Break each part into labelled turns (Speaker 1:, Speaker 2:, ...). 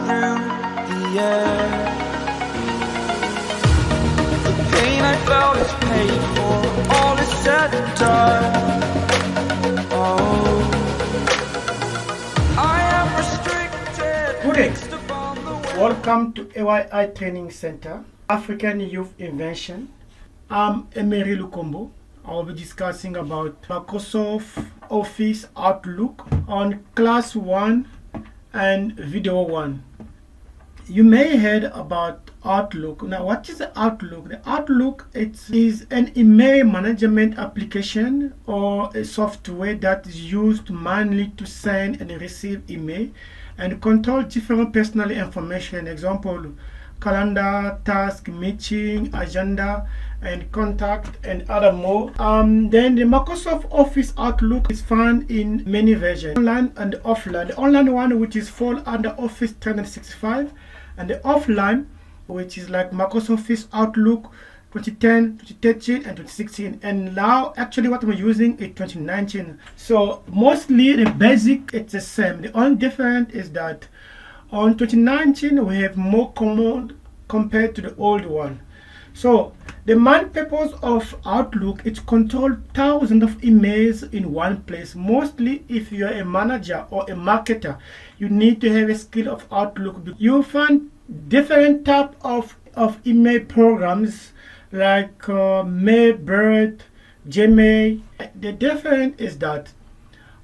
Speaker 1: through the air. The pain I felt is paid for, all is said and done. Oh, I am restricted.
Speaker 2: Students, welcome to AYI Training Center, African Youth Invention. I'm Emery Lukombo. I'll be discussing about Microsoft Office Outlook on Class 1 and Video 1. You may heard about Outlook. Now, what is Outlook? The Outlook is an email management application or a software that is used manually to send and receive email and control different personal information. Example, calendar, task, meeting, agenda, and contact, and other more. Then the Microsoft Office Outlook is found in many versions, online and offline. The online one, which is fall under Office 365, and the offline, which is like Microsoft Office Outlook 2010, 2013, and 2016. And now, actually, what we're using is 2019. So mostly the basic, it's the same. The only difference is that on 2019 we have more command compared to the old one. So the main purpose of Outlook is to control thousands of emails in one place. Mostly if you're a manager or a marketer, you need to have a skill of Outlook. You'll find different type of email programs like Mailbird, Gmail. The difference is that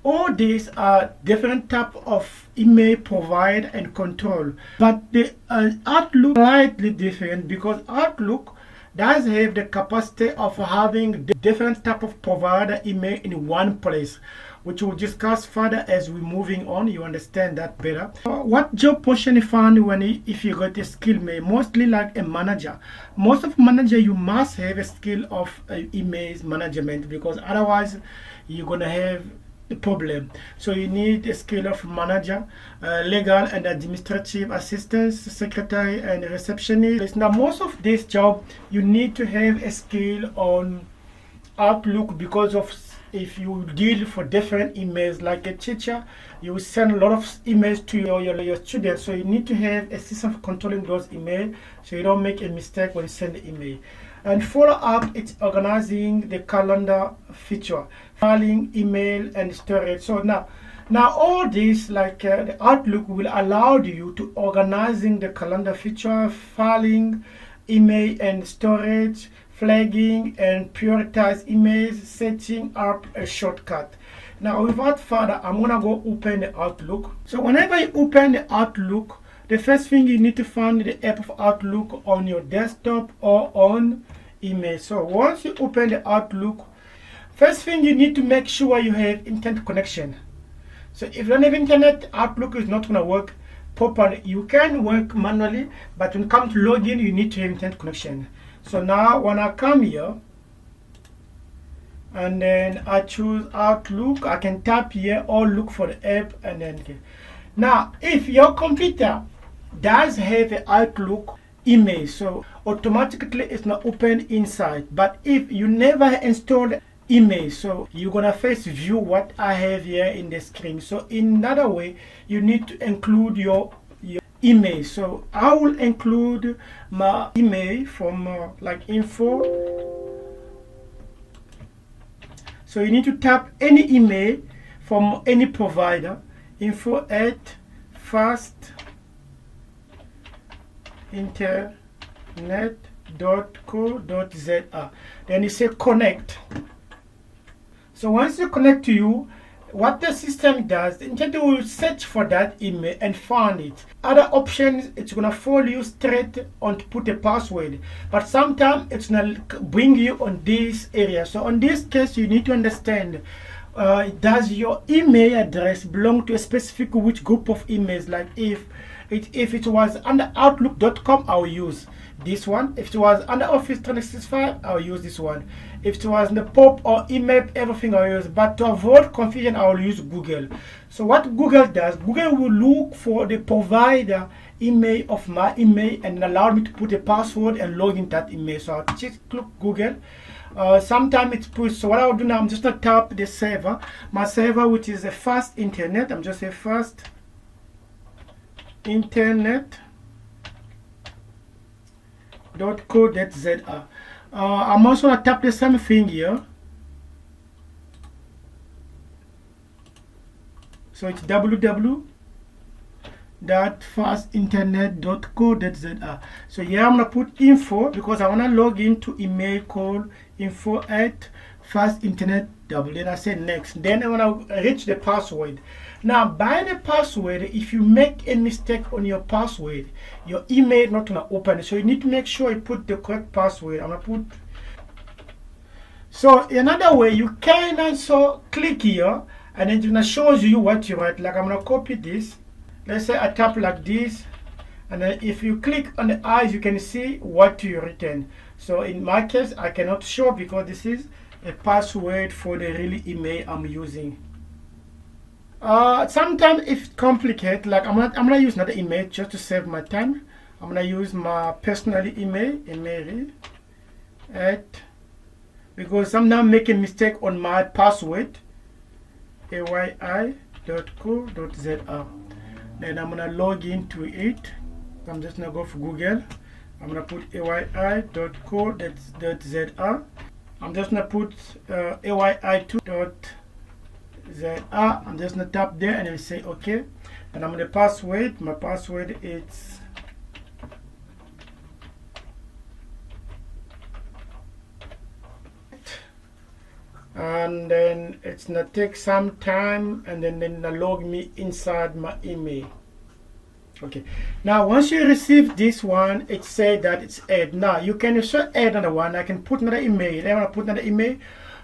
Speaker 2: all these are different type of email provide and control, but the Outlook is slightly different because Outlook does have the capacity of having different type of provider email in one place, which we'll discuss further as we're moving on. You understand that better. What job position you found if you got a skill mail? Mostly like a manager. Most of manager, you must have a skill of email management, because otherwise you're gonna have the problem. So you need a skill of manager, legal and administrative assistants, secretary and receptionist. Now most of this job you need to have a skill on Outlook, because of if you deal for different emails, like a teacher, you will send a lot of emails to your students, so you need to have a system for controlling those emails so you don't make a mistake when you send the email. And follow up, it's organizing the calendar feature, filing, email, and storage. So now all this, like the Outlook will allow you to organizing the calendar feature, filing, email and storage, flagging and prioritize emails, setting up a shortcut. Now without further, I'm gonna go open the Outlook. So whenever you open the Outlook, the first thing you need to find the app of Outlook on your desktop or on email. So once you open the Outlook, first thing you need to make sure you have internet connection. So if you don't have internet, Outlook is not gonna work properly. You can work manually, but when it comes to login, you need to have internet connection. So now when I come here and then I choose Outlook, I can tap here or look for the app, and then now if your computer does have an Outlook email, so automatically it's not open inside. But if you never installed email, so you're gonna first view what I have here in the screen. So in another way, you need to include your email. So I will include my email from like info. So you need to tap any email from any provider, info@fastinternet.co.za. Then you say connect. So once you connect to you, what the system does, the internet will search for that email and find it. Other options, it's gonna follow you straight on to put a password, but sometimes it's gonna bring you on this area. So on this case, you need to understand, does your email address belong to a specific which group of emails? Like if it was under outlook.com, I'll use this one. If it was under Office 365, I'll use this one. If it was in the pop or email, everything I'll use. But to avoid confusion, I'll use Google. So what Google does, Google will look for the provider email of my email and allow me to put a password and log in that email. So I'll just click Google. Sometimes it's pushed. So what I'll do now, I'm just gonna tap the server, my server, which is a fast internet. I'm just a fast internet.co.za. I'm also going to tap the same thing here. So it's www.fastinternet.co.za. So here I'm going to put info because I want to log into email called info@fastinternet. Then I say next. Then I want to reach the password. Now by the password, if you make a mistake on your password, your email not going to open. So you need to make sure you put the correct password. I'm going to put. So another way you can also click here and then it shows you what you write. Like I'm going to copy this. Let's say I tap like this, and then if you click on the eyes, you can see what you written. So in my case, I cannot show because this is a password for the real email I'm using. Sometimes it's complicated. Like I'm gonna use another email just to save my time. I'm gonna use my personal email, because I'm now making mistake on my password, ayi.co.za. Then I'm gonna log into it. I'm just gonna go for Google. I'm gonna put ayi.co.za. I'm just gonna put ayi2.za. I'm just gonna tap there and then say okay. And I'm gonna password. My password is and then it's gonna take some time and then log me inside my email. Okay, now once you receive this one, it says that it's add. Now you can also add another one. I can put another email. I want to put another email,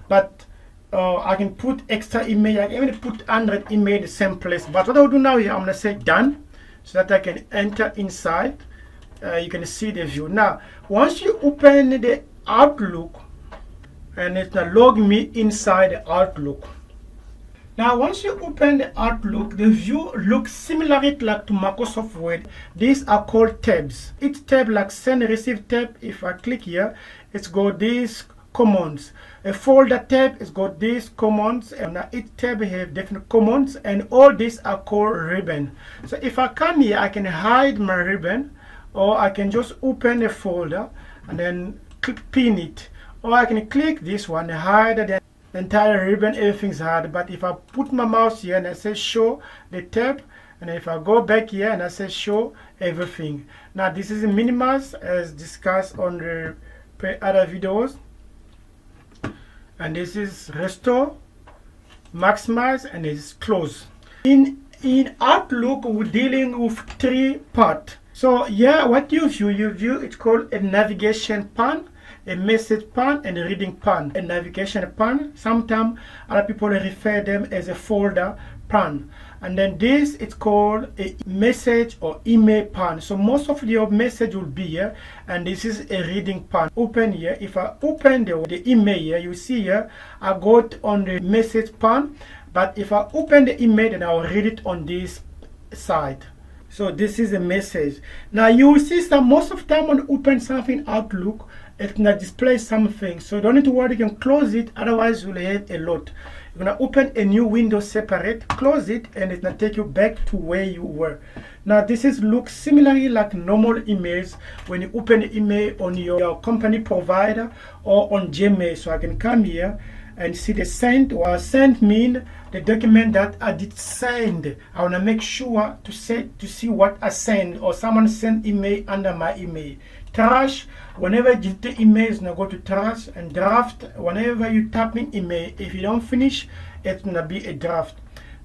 Speaker 2: but I can put extra email. I can even put 100 email in the same place. But what I'll do now here, I'm gonna say done, so that I can enter inside. You can see the view. Now once you open the Outlook, and it's gonna log me inside the Outlook. Now once you open the Outlook, the view looks similarly like to Microsoft Word. These are called tabs. Each tab, like send receive tab, if I click here, it's got these commands. A folder tab, it's got these commands, and each tab have different commands, and all these are called ribbon. So if I come here, I can hide my ribbon, or I can just open a folder and then pin it. Or I can click this one, hide the entire ribbon, everything's hard. But if I put my mouse here and I say show the tab, and if I go back here and I say show everything. Now this is minimize as discussed on the other videos. And this is restore, maximize, and this is close. In Outlook, we're dealing with 3 parts. So yeah, what you view, it's called a navigation pane, a message pane, and a reading pane. A navigation pane, sometimes other people refer them as a folder pane. And then this, it's called a message or email pane. So most of your message will be here, and this is a reading pane. Open here. If I open the email here, you see here, I got on the message pane, but if I open the email, then I'll read it on this side. So this is a message. Now you will see most of the time when you open something Outlook, it's gonna display something. So don't need to worry, you can close it, otherwise you'll have a lot. You're gonna open a new window separate, close it, and it's gonna take you back to where you were. Now this looks similarly like normal emails when you open an email on your company provider or on Gmail. So I can come here and see the send. Or send mean the document that I did send. I want to make sure to see what I send, or someone send email under my email. Trash, whenever you the email is gonna go to trash. And draft, whenever you tap in email, if you don't finish, it's gonna be a draft.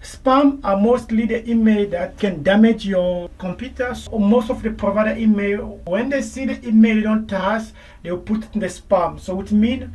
Speaker 2: Spam are mostly the email that can damage your computer. So most of the provider email, when they see the email you don't trust, they'll put it in the spam. So it means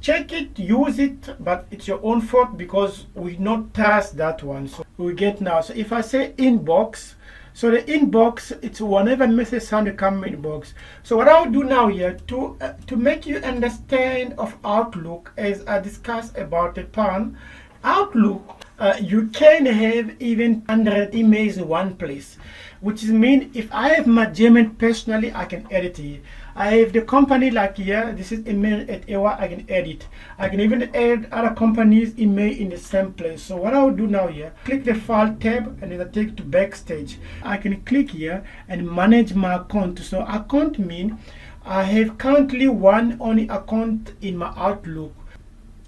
Speaker 2: check it, use it, but it's your own fault because we not trust that one. So we get now. So if I say inbox, so the inbox, it's whenever message sound come inbox. So what I'll do now here to make you understand of Outlook, as I discussed about the pan, Outlook, you can have even 100 emails in one place. which is mean if I have my Gmail personally, I can edit here. I have the company like here, this is email at AY, I can edit. I can even add other companies' email in the same place. So what I'll do now here, click the file tab and then I take to Backstage. I can click here and manage my account. So account mean I have currently one only account in my Outlook.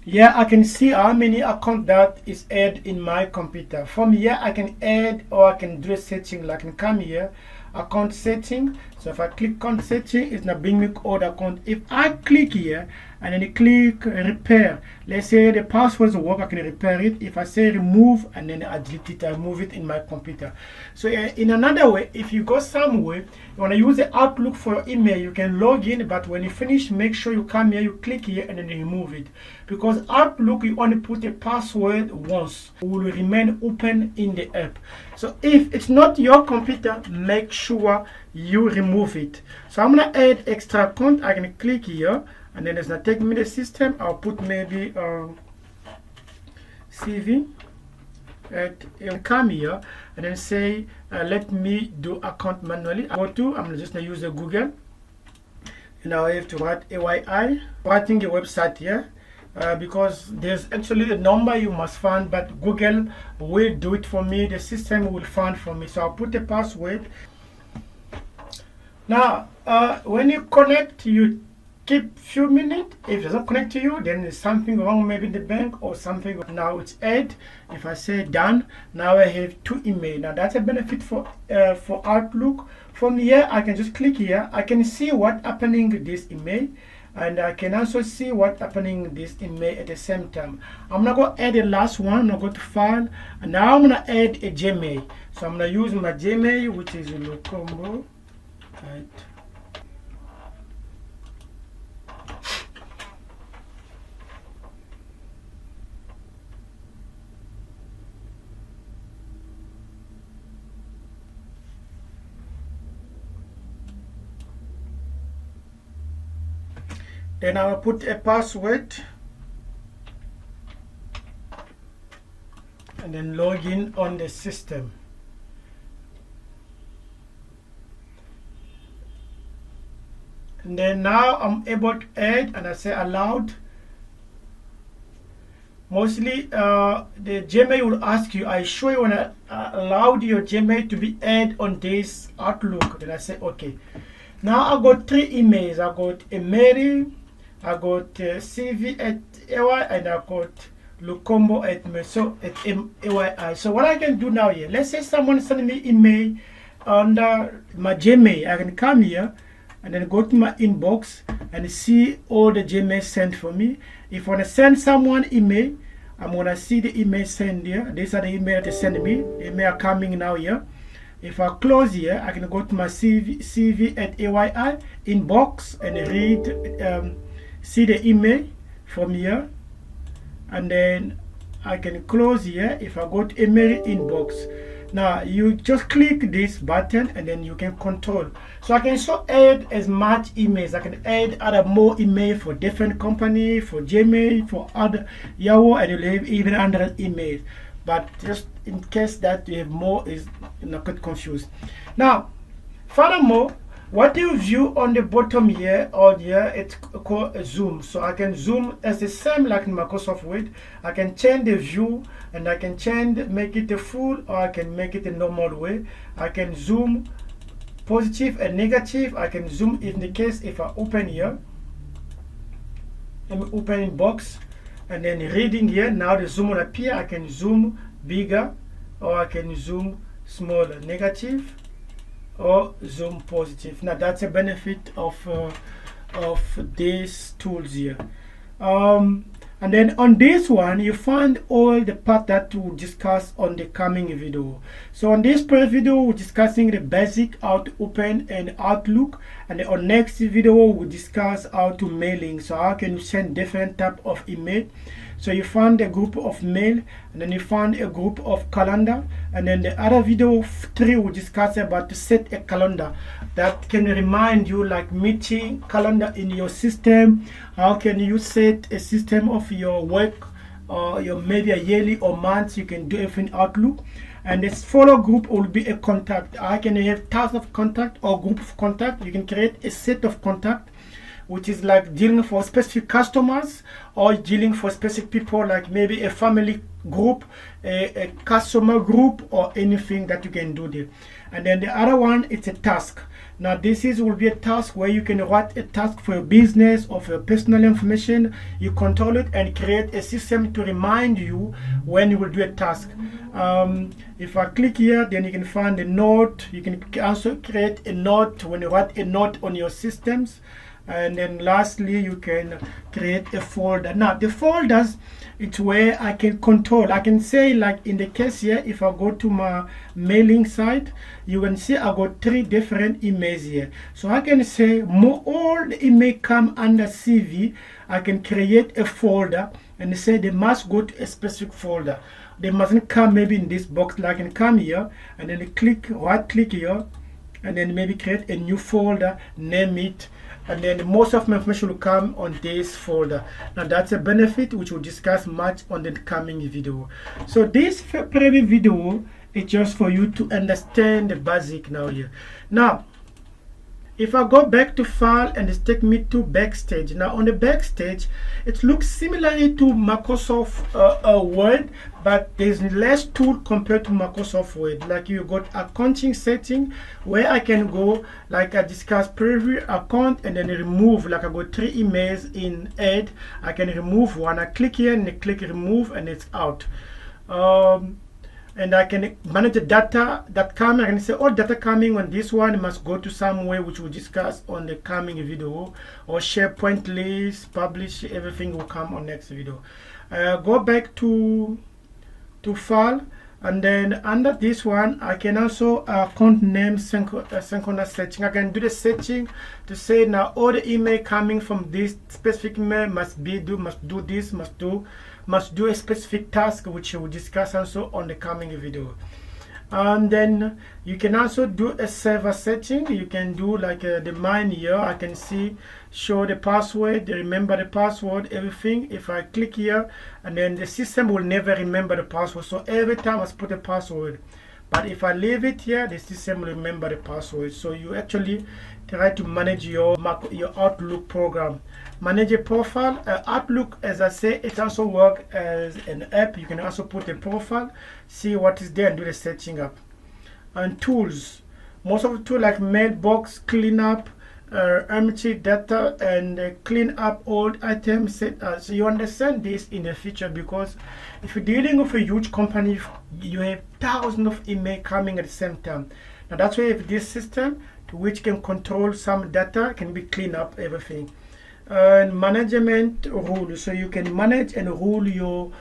Speaker 2: Here I can see how many account that is added in my computer. From here I can add, or I can do a setting. Like I can come here, account setting. So if I click account setting, it's not bring me all the account. If I click here and then click repair, let's say the passwords work, I can repair it. If I say remove and then I delete it, I remove it in my computer. So in another way, if you go somewhere, you want to use the Outlook for your email, you can log in, but when you finish, make sure you come here, you click here and then remove it. Because Outlook, you only put a password once, it will remain open in the app. So if it's not your computer, make sure you remove it. So I'm gonna add extra account. I can click here and then it's gonna take me the system. I'll put maybe CV and come here and then say let me do account manually. I'm just gonna use the Google. Now I have to write AYI, writing a website here. Because there's actually a number you must find, but Google will do it for me. The system will find for me. So I'll put the password. Now, when you connect, you keep few minutes. If it doesn't connect to you, then there's something wrong, maybe in the bank or something. Now it's add. If I say done, now I have 2 emails. Now that's a benefit for Outlook. From here, I can just click here. I can see what's happening in this email. And I can also see what's happening in this email at the same time. I'm not going to add the last one. I'm going to go to file. And now I'm going to add a Gmail. So I'm going to use my Gmail, which is Lucombo. Right. Then I will put a password and then log in on the system. And then now I'm able to add, and I say allowed. Mostly the Gmail will ask you, are you sure you want to allow your Gmail to be added on this Outlook? Then I say okay. Now I got 3 emails. I got a Mary, I got CV at AY, and I got Lucombo at Meso at AYI. So what I can do now here, let's say someone send me email under my Gmail. I can come here and then go to my inbox and see all the Gmail sent for me. If I want to send someone email, I'm going to see the email sent here. These are the email they send me. The email are coming now here. If I close here, I can go to my CV at AYI inbox and read, see the email from here. And then I can close here. If I go to email inbox, now you just click this button and then you can control. So I can so add as much emails. I can add other more email for different company, for Gmail, for other Yahoo, and you'll have even 100 emails. But just in case that you have more, is not get confused. Now, furthermore, what you view on the bottom here or here, it's called a zoom. So I can zoom as the same like in Microsoft Word. I can change the view and I can change, make it a full, or I can make it a normal way. I can zoom positive and negative. I can zoom in the case if I open here. Let me open in box and then reading here. Now the zoom will appear. I can zoom bigger or I can zoom smaller, negative or zoom positive. Now that's a benefit of these tools here. And then on this one, you find all the part that we'll discuss on the coming video. So on this first video, we're discussing the basic how to open an Outlook, and then on next video, we'll discuss how to mailing. So how can you send different type of email. So you find a group of mail, and then you find a group of calendar, and then the other video 3 will discuss about to set a calendar that can remind you like meeting calendar in your system. How can you set a system of your work or your maybe a yearly or month? You can do everything Outlook. And this follow group will be a contact. I can have thousands of contact or group of contact. You can create a set of contact, which is like dealing for specific customers or dealing for specific people, like maybe a family group, a customer group, or anything that you can do there. And then the other one, it's a task. Now this will be a task where you can write a task for your business or for your personal information. You control it and create a system to remind you when you will do a task. If I click here, then you can find a note. You can also create a note when you write a note on your systems. And then lastly, you can create a folder. Now the folders, it's where I can control. I can say, like in the case here, if I go to my mailing site, you can see I got 3 different emails here. So I can say all the email come under CV. I can create a folder and say they must go to a specific folder. They mustn't come maybe in this box. Like I can come here and then right click here and then maybe create a new folder, name it, and then most of my information will come on this folder. Now that's a benefit which we'll discuss much on the coming video. So this preview video is just for you to understand the basic now here. Now if I go back to file and it's take me to Backstage. Now on the Backstage, it looks similarly to Microsoft Word, but there's less tool compared to Microsoft Word. Like you got accounting setting where I can go, like I discussed preview account and then remove. Like I got 3 emails in add, I can remove one. I click here and I click remove and it's out. And I can manage the data that come. I can say all data coming on this one must go to somewhere, which we'll discuss on the coming video, or SharePoint list, publish, everything will come on next video. Go back to file, and then under this one I can also account name synchronous searching. I can do the searching to say now all the email coming from this specific email must do this, must do a specific task, which we'll discuss also on the coming video. And then you can also do a server setting. You can do like the mine here. I can see show the password, remember the password, everything. If I click here, and then the system will never remember the password, so every time I must put a password. But if I leave it here, the system will remember the password. So you actually try to manage your Outlook program. Manage a profile. Outlook, as I say, it also works as an app. You can also put a profile, see what is there, and do the setting up. And tools. Most of the tools like mailbox, cleanup, empty data, and clean up old items. So you understand this in the future, because if you're dealing with a huge company, you have thousands of email coming at the same time. Now that's why if this system to which can control some data can be clean up everything. And management rules, so you can manage and rule your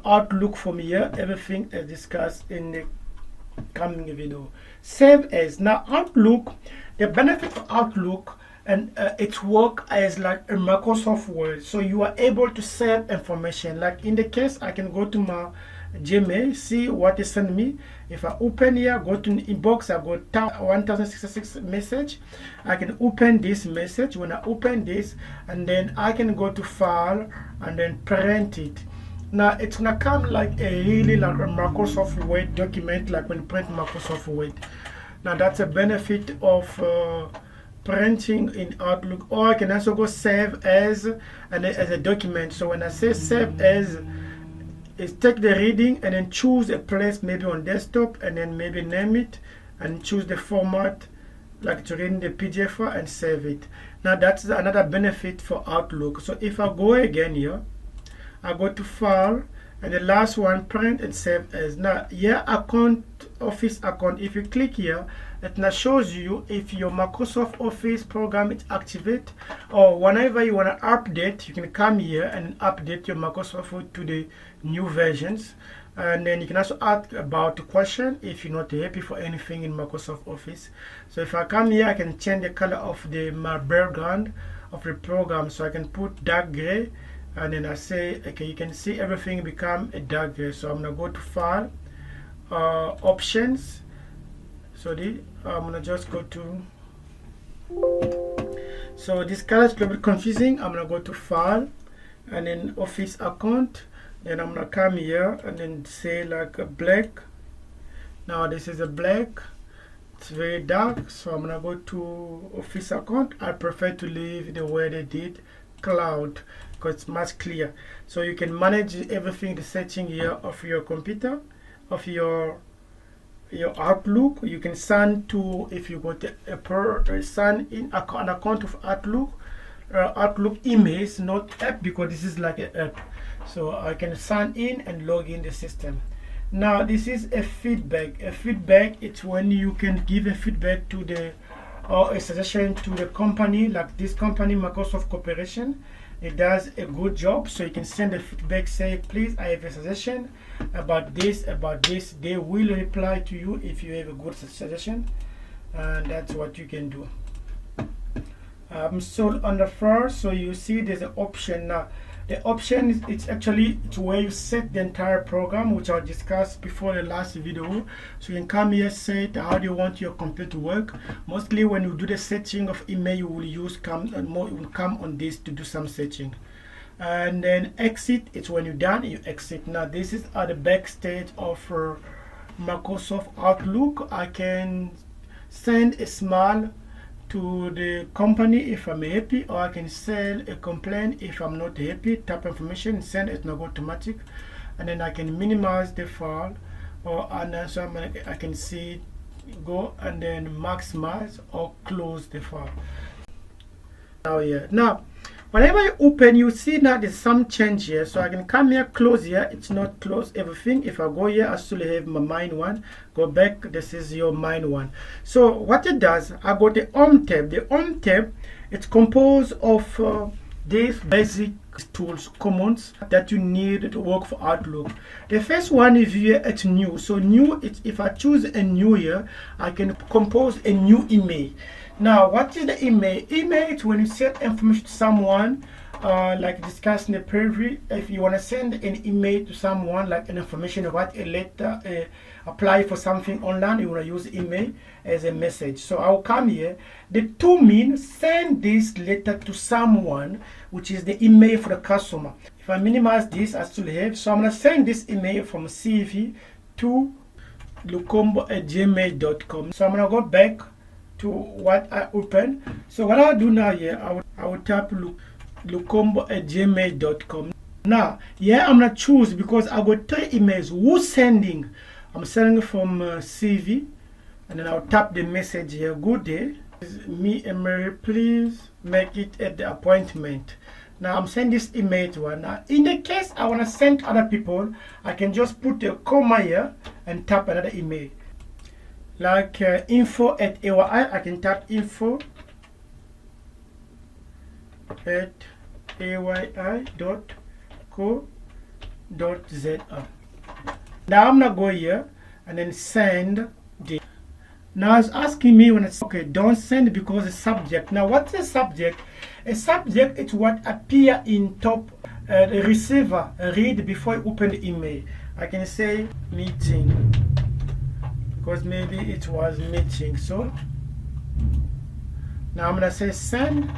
Speaker 2: Outlook from here. Everything is discussed in the coming video. Save as. Now Outlook, the benefit of Outlook, and its work as like a Microsoft Word, so you are able to save information. Like in the case, I can go to my Gmail, see what they send me. If I open here, go to inbox, I got 1066 message. I can open this message. When I open this, and then I can go to file and then print it. Now it's gonna come like a really like a Microsoft Word document, like when you print Microsoft Word. Now that's a benefit of printing in Outlook. Or I can also go save as a document. So when I say save as, is take the reading and then choose a place, maybe on desktop, and then maybe name it and choose the format, like to read in the PDF file, and save it. Now that's another benefit for Outlook. So if I go again here, I go to file, and the last one, print and save as. Now here, account, Office account, if you click here, it now shows you if your Microsoft Office program is activate, or whenever you want to update, you can come here and update your Microsoft Word to the new versions. And then you can also ask about the question if you're not happy for anything in Microsoft Office. So if I come here, I can change the color of my background of the program. So I can put dark gray, and then I say, okay, you can see everything become a dark gray. So I'm gonna go to file, options. So I'm gonna just go to, so this color is a little bit confusing. I'm gonna go to file and then office account. Then I'm gonna come here and then say like a black. Now this is a black, it's very dark, so I'm gonna go to Office account. I prefer to leave the way they did cloud because it's much clear, so you can manage everything, the setting here of your computer, of your Outlook. You can sign to, if you got a sign in an account of Outlook, Outlook emails, not app, because this is like an app. So I can sign in and log in the system. Now this is a feedback. A feedback, it's when you can give a feedback to the, or a suggestion to the company, like this company, Microsoft Corporation. It does a good job, so you can send a feedback, say please, I have a suggestion about this. They will reply to you if you have a good suggestion, and that's what you can do. So on the first, so you see there's an option. Now the option is, it's where you set the entire program, which I discussed before the last video. So you can come here, set how do you want your computer to work. Mostly when you do the setting of email, you will use come on this to do some setting. And then exit, it's when you're done, you exit. Now this is at the backstage of Microsoft Outlook. I can send a smile to the company if I'm happy, or I can send a complaint if I'm not happy. Tap information, send, it now go automatic, and then I can minimize the file, or so I can see go and then maximize or close the file. Now whenever you open, you see now there's some change here, so I can come here, close here. It's not close everything. If I go here, I still have my main one. Go back, this is your main one. So what it does, I got the home tab. The home tab, it's composed of these basic tools, commands that you need to work for Outlook. The first one is here, it's new. So new, it's, if I choose a new here, I can compose a new email. Now what is the email? Email is when you send information to someone, like discussed in the preview. If you want to send an email to someone, like an information about a letter, apply for something online, you want to use email as a message. So I'll come here. The two mean send this letter to someone, which is the email for the customer. If I minimize this, I still have. So I'm going to send this email from CV to lucombo@gmail.com. So I'm going to go back to what I opened. So what I'll do now here, I will type lucombo@gmail.com. Now yeah, I'm gonna choose, because I got 3 emails. Who's sending? I'm sending from CV, and then I'll tap the message here. Good day, me and Mary, please make it at the appointment. Now I'm sending this email to her. Now in the case I want to send to other people, I can just put a comma here and tap another email, like info@AYI. I can tap info@AYI.co.za. Now I'm gonna go here and then send the. Now it's asking me when it's okay, don't send because the subject. Now what's a subject? A subject is what appear in top, the receiver read before you open the email. I can say meeting, because maybe it was meeting. So now I'm gonna say send.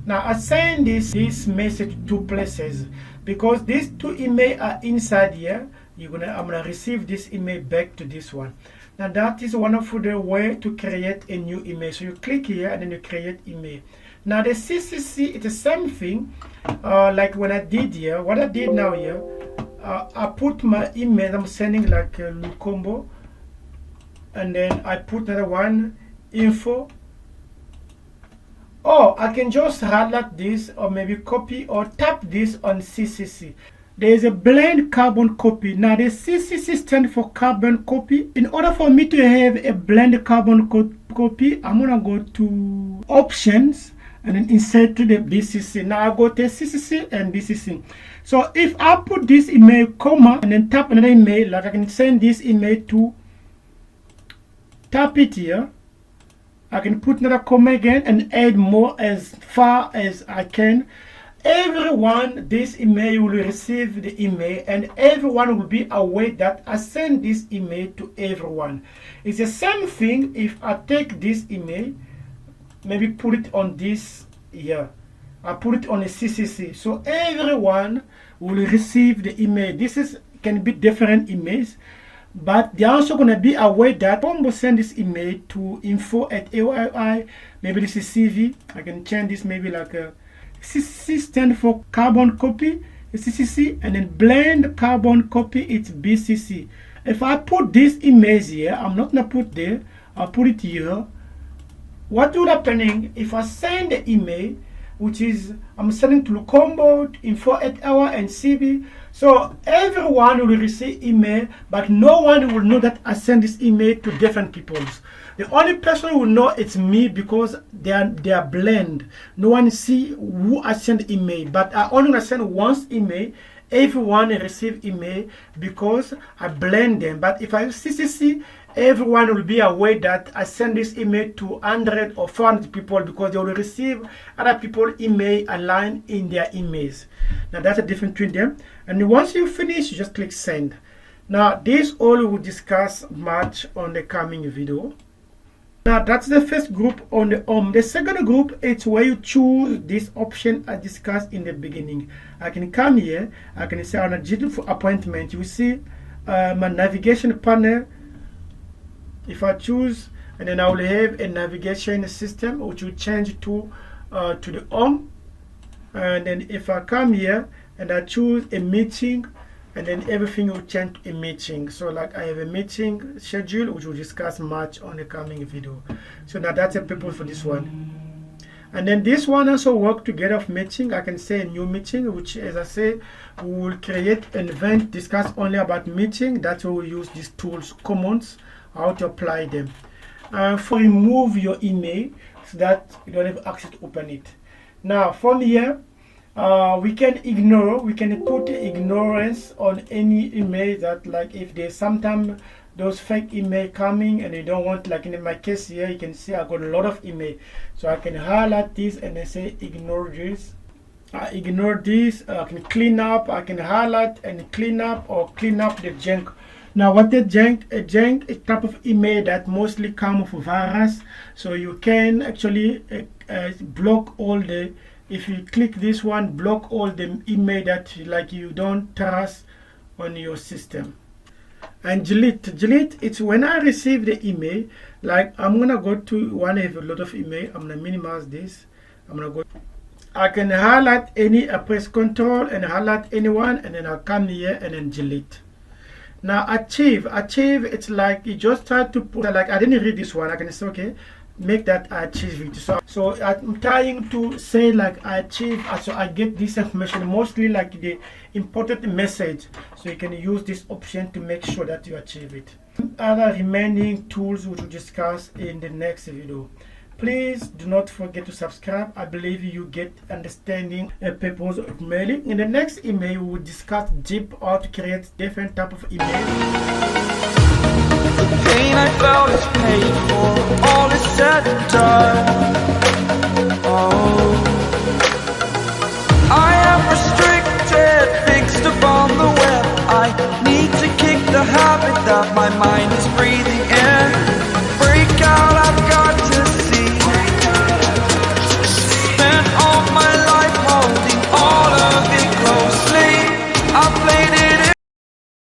Speaker 2: Now I send this message to 2 places, because these 2 emails are inside here. I'm gonna receive this email back to this one. Now that is one of the way to create a new email. So you click here and then you create email. Now the CCC, it's the same thing, like when I did here. What I did now here, I put my email I'm sending, like Lucombo, and then I put another one, info. Or I can just highlight this, or maybe copy or tap this on CCC. There is a blend carbon copy. Now the CCC stands for carbon copy. In order for me to have a blend carbon copy, I'm gonna go to options and then insert to the BCC. Now I go to CCC and BCC. So if I put this email comma and then tap another email, like I can send this email to, tap it here. I can put another comma again and add more as far as I can. Everyone, this email will receive the email, and everyone will be aware that I send this email to everyone. It's the same thing if I take this email, maybe put it on this here. I put it on a CCC, so everyone will receive the email. This can be different emails, but they're also going to be aware that Combo send this email to info@AYI. Maybe this is CV. I can change this maybe like a CCC stand for carbon copy, CCC, and then blend carbon copy, it's BCC. If I put this image here, I'm not going to put there, I'll put it here. What would happening if I send the email, which is I'm sending to Lucombo, info@AYI and CV. So everyone will receive email, but no one will know that I send this email to different people. The only person who will know it's me because they are blend. No one see who I send email, but I only send once email. Everyone receive email because I blend them. But if I CCC, everyone will be aware that I send this email to 100 or 400 people because they will receive other people email aligned in their emails. Now that's a difference between them. And once you finish, you just click send. Now this all we will discuss much on the coming video. Now that's the first group on the The second group, it's where you choose this option I discussed in the beginning. I can come here, I can say on a digital appointment, you see my navigation panel. If I choose, and then I will have a navigation system which will change to the home. And then if I come here and I choose a meeting, and then everything will change to a meeting. So like I have a meeting schedule which we'll discuss much on the coming video. So now that's a purpose for this one. And then this one also work together of meeting. I can say a new meeting, which as I say, we will create an event, discuss only about meeting. That's why we use these tools, commands, how to apply them. For remove your email so that you don't have access to open it. Now from here, we can ignore, we can put ignorance on any email that, like if there's sometimes those fake email coming and you don't want, like in my case here, you can see I got a lot of email. So I can highlight this and then say ignore this. Ignore this, I can clean up, I can highlight and clean up or clean up the junk. Now what the junk, a type of email that mostly come with virus. So you can actually block all the, if you click this one, block all the email that like you don't trust on your system. And delete, it's when I receive the email, like I'm gonna go to one, I have a lot of email, I'm gonna minimize this, I'm gonna go, I can highlight any, I press control and highlight anyone, and then I'll come here and then delete. Now achieve, it's like you just try to put, like I didn't read this one, I can say okay, make that I achieve it. So I'm trying to say like I achieve, so I get this information, mostly like the important message. So you can use this option to make sure that you achieve it. Other remaining tools which we'll discuss in the next video. Please do not forget to subscribe. I believe you get understanding a purpose of mailing. In the next email, we will discuss deep how to create different type of email.
Speaker 1: Pain I felt is paid for, all is said and done. Oh, I am restricted, fixed upon the web. I need to kick the habit that my mind is breathing.